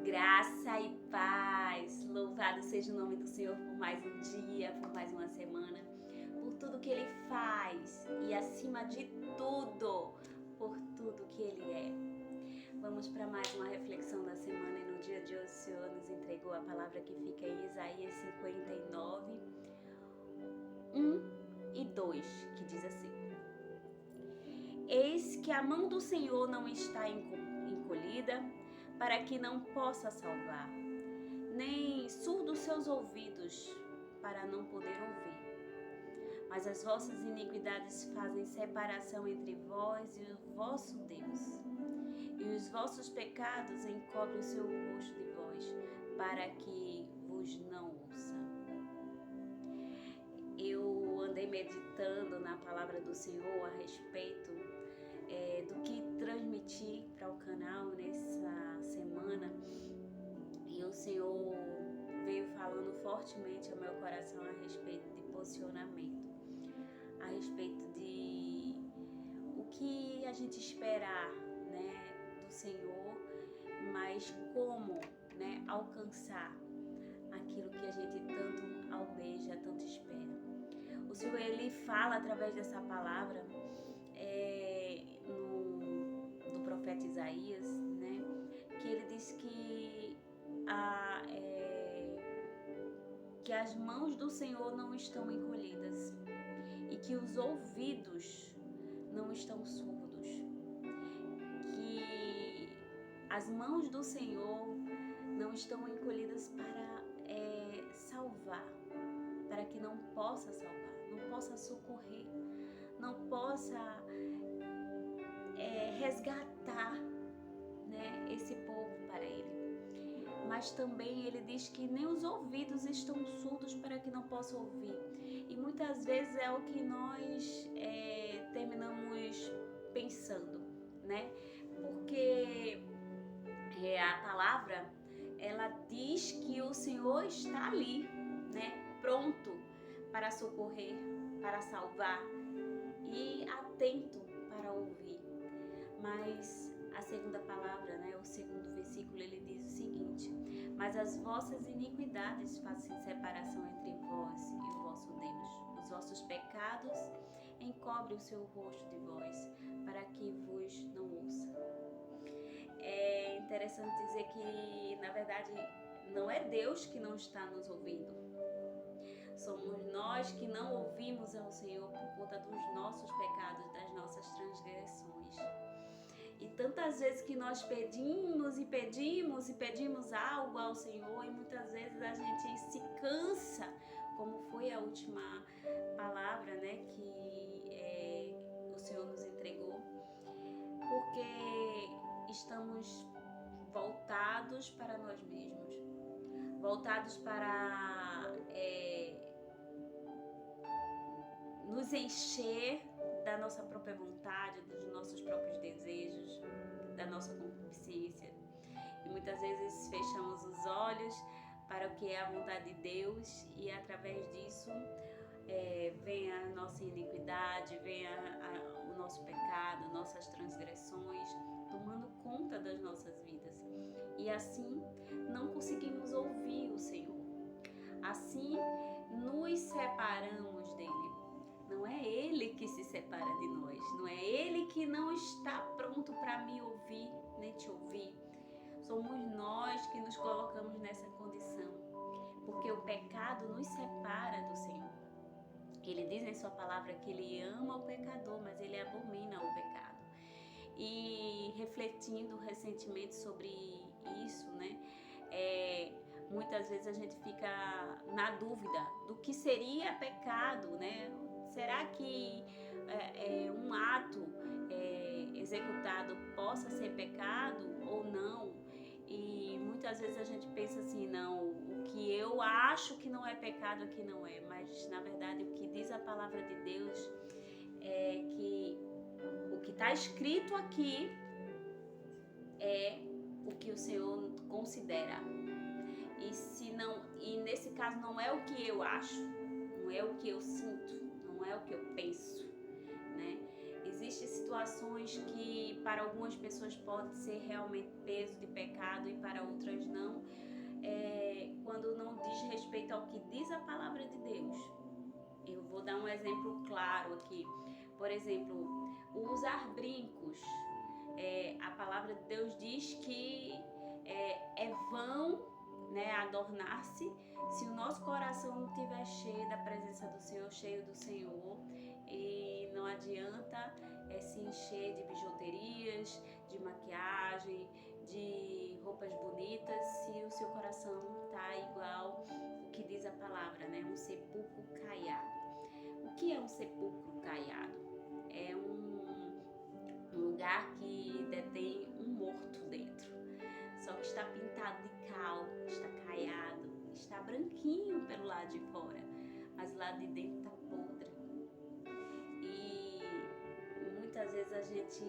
Graça e paz, louvado seja o nome do Senhor por mais um dia, por mais uma semana, por tudo que Ele faz e acima de tudo, por tudo que Ele é. Vamos para mais uma reflexão da semana e no dia de hoje o Senhor nos entregou a palavra que fica em Isaías 59, 1 e 2, que diz assim: Eis que a mão do Senhor não está encolhida, para que não possa salvar, nem surdos seus ouvidos, para não poder ouvir. Mas as vossas iniquidades fazem separação entre vós e o vosso Deus, e os vossos pecados encobrem o seu rosto de vós, para que vos não ouça. Eu andei meditando na palavra do Senhor a respeito do que transmitir para o canal nessa semana, e o Senhor veio falando fortemente ao meu coração a respeito de posicionamento, a respeito de o que a gente esperar, né, do Senhor, mas como, né, alcançar aquilo que a gente tanto almeja, tanto espera. O Senhor, Ele fala através dessa palavra no profeta Isaías, né, que ele diz que as mãos do Senhor não estão encolhidas e que os ouvidos não estão surdos, que as mãos do Senhor não estão encolhidas para salvar, para que não possa salvar, não possa socorrer, não possa resgatar, né, esse povo para Ele. Mas também Ele diz que nem os ouvidos estão surdos para que não possam ouvir. E muitas vezes é o que nós terminamos pensando, né? Porque a palavra, ela diz que o Senhor está ali, né? Pronto para socorrer, para salvar e atento para ouvir. Mas a segunda palavra, né, o segundo versículo, ele diz o seguinte: mas as vossas iniquidades fazem separação entre vós e o vosso Deus. Os vossos pecados encobrem o seu rosto de vós, para que vos não ouça. É interessante dizer que, na verdade, não é Deus que não está nos ouvindo. Somos nós que não ouvimos ao Senhor por conta dos nossos pecados, das nossas transgressões. E tantas vezes que nós pedimos e pedimos e pedimos algo ao Senhor, e muitas vezes a gente se cansa, como foi a última palavra, né, que o Senhor nos entregou, porque estamos voltados para nós mesmos, voltados para nos encher da nossa própria vontade, dos nossos próprios desejos, da nossa concupiscência. E muitas vezes fechamos os olhos para o que é a vontade de Deus, e através disso vem a nossa iniquidade, vem o nosso pecado, nossas transgressões, tomando conta das nossas vidas. E assim não conseguimos ouvir o Senhor. Assim nos separamos dele. Não é Ele que se separa de nós, não é Ele que não está pronto para me ouvir, nem te ouvir. Somos nós que nos colocamos nessa condição, porque o pecado nos separa do Senhor. Ele diz em sua palavra que Ele ama o pecador, mas Ele abomina o pecado. E refletindo recentemente sobre isso, né, muitas vezes a gente fica na dúvida do que seria pecado, né? Será que um ato executado possa ser pecado ou não? E muitas vezes a gente pensa assim, não, o que eu acho que não é pecado aqui não é, mas na verdade o que diz a palavra de Deus é que o que está escrito aqui é o que o Senhor considera. E nesse caso não é o que eu acho, não é o que eu sinto, não é o que eu penso, né? Existem situações que para algumas pessoas pode ser realmente peso de pecado e para outras não, quando não diz respeito ao que diz a palavra de Deus. Eu vou dar um exemplo claro aqui. Por exemplo, o usar brincos. A palavra de Deus diz que é vão, né, adornar-se se o nosso coração não estiver cheio da presença do Senhor, cheio do Senhor. E não adianta se encher de bijuterias, de maquiagem, de roupas bonitas, se o seu coração está igual o que diz a palavra, né? Um sepulcro caiado. O que é um sepulcro caiado? É um lugar que detém um morto dentro, só que está pintado de cal, está caiado, está branquinho pelo lado de fora, mas o lado de dentro está podre. E muitas vezes a gente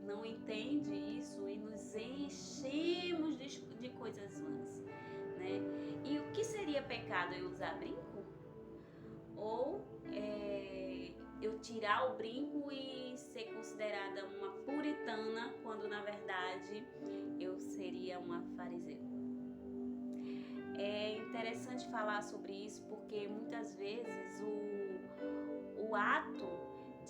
não entende isso e nos enchemos de coisas vãs, né? E o que seria pecado? Eu usar brinco? Ou eu tirar o brinco e ser considerada uma puritana, quando na verdade eu seria uma fariseu? É interessante falar sobre isso porque muitas vezes o ato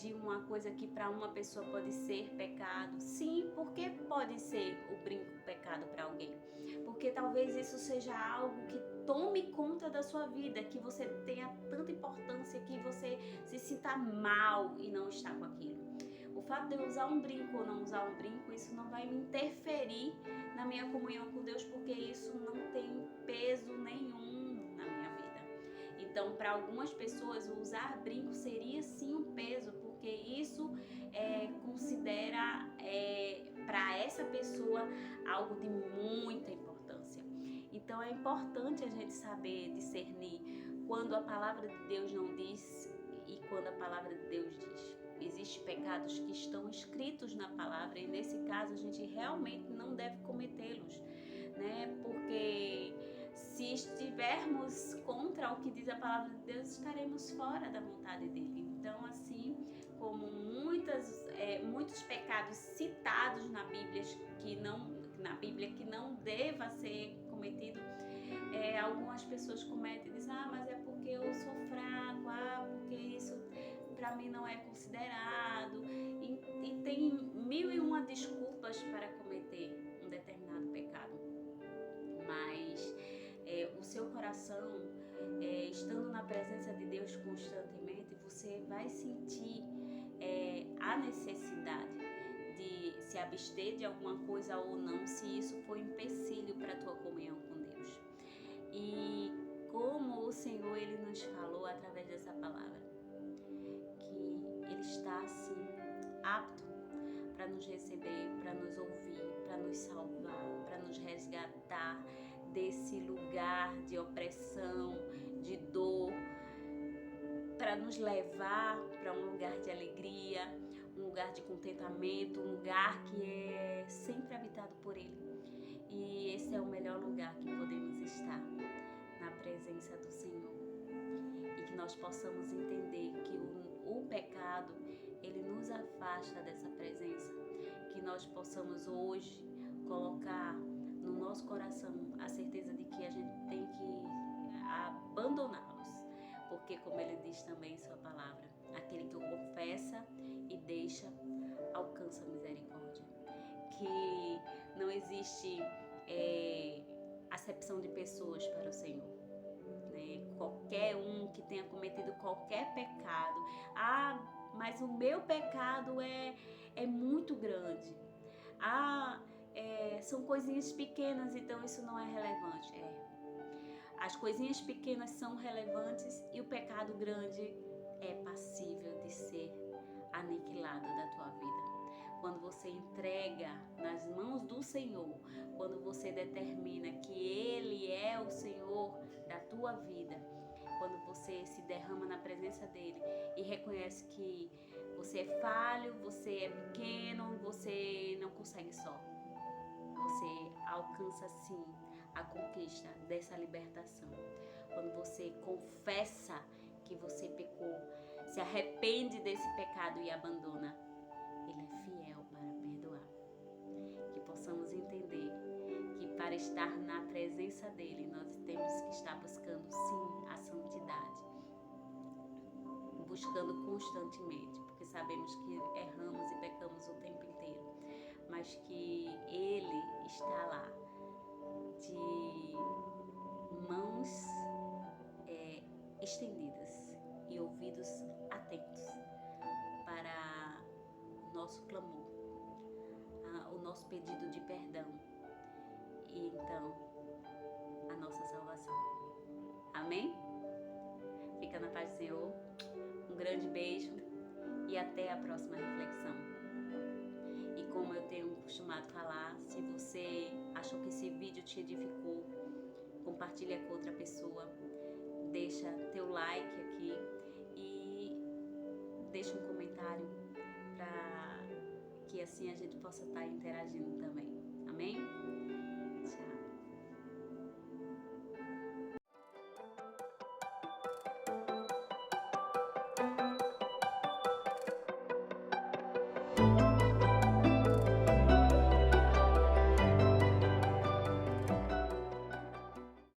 de uma coisa que para uma pessoa pode ser pecado, sim, porque pode ser o brinco pecado para alguém? Porque talvez isso seja algo que tome conta da sua vida, que você tenha tanta importância que você se sinta mal e não está com aquilo. O fato de eu usar um brinco ou não usar um brinco, isso não vai me interferir na minha comunhão com Deus, porque isso não tem peso nenhum na minha vida. Então, para algumas pessoas, usar brinco seria sim um peso, porque isso considera para essa pessoa algo de muita importância. Então, é importante a gente saber discernir quando a palavra de Deus não diz e quando a palavra de Deus diz. Existem pecados que estão escritos na palavra e nesse caso a gente realmente não deve cometê-los, né? Porque se estivermos contra o que diz a palavra de Deus, estaremos fora da vontade dele. Então, assim como muitos pecados citados na Bíblia que não deva ser cometido, algumas pessoas cometem e dizem: mas é porque eu sou fraco, porque isso para mim não é considerado, e tem 1001 desculpas para cometer um determinado pecado. Mas o seu coração, estando na presença de Deus constantemente, você vai sentir a necessidade de se abster de alguma coisa ou não, se isso for empecilho para a tua comunhão com Deus. E como o Senhor ele nos falou através dessa palavra, que Ele está assim apto para nos receber, para nos ouvir, para nos salvar, para nos resgatar desse lugar de opressão, de dor, para nos levar para um lugar de alegria, um lugar de contentamento, um lugar que é sempre habitado por Ele. E esse é o melhor lugar que podemos estar, na presença do Senhor. E que nós possamos entender que o pecado, ele nos afasta dessa presença. Que nós possamos hoje colocar no nosso coração a certeza de que a gente tem que abandoná-los. Porque, como ele diz também em sua palavra, aquele que o confessa e deixa, alcança a misericórdia. Que não existe acepção de pessoas para o Senhor. Qualquer um que tenha cometido qualquer pecado, mas o meu pecado é muito grande, são coisinhas pequenas, então isso não é relevante. As coisinhas pequenas são relevantes e o pecado grande é passível de ser aniquilado da tua vida. Quando você entrega nas mãos do Senhor, quando você determina que Ele é o Senhor da tua vida, quando você se derrama na presença dEle e reconhece que você é falho, você é pequeno, você não consegue só. Você alcança sim a conquista dessa libertação. Quando você confessa que você pecou, se arrepende desse pecado e abandona, Ele é fiel para perdoar. Que possamos entender que para estar na presença dEle, nós temos que estar buscando sim a santidade, buscando constantemente, porque sabemos que erramos e pecamos o tempo inteiro, mas que Ele está lá de mãos estendidas e ouvidos atentos para o nosso clamor, o nosso pedido de perdão e então a nossa salvação. Amém? Fica na paz do Senhor. Um grande beijo e até a próxima reflexão. E como eu tenho costumado falar, se você achou que esse vídeo te edificou, compartilha com outra pessoa, deixa teu like aqui e deixa um comentário para que assim a gente possa estar interagindo também. Amém?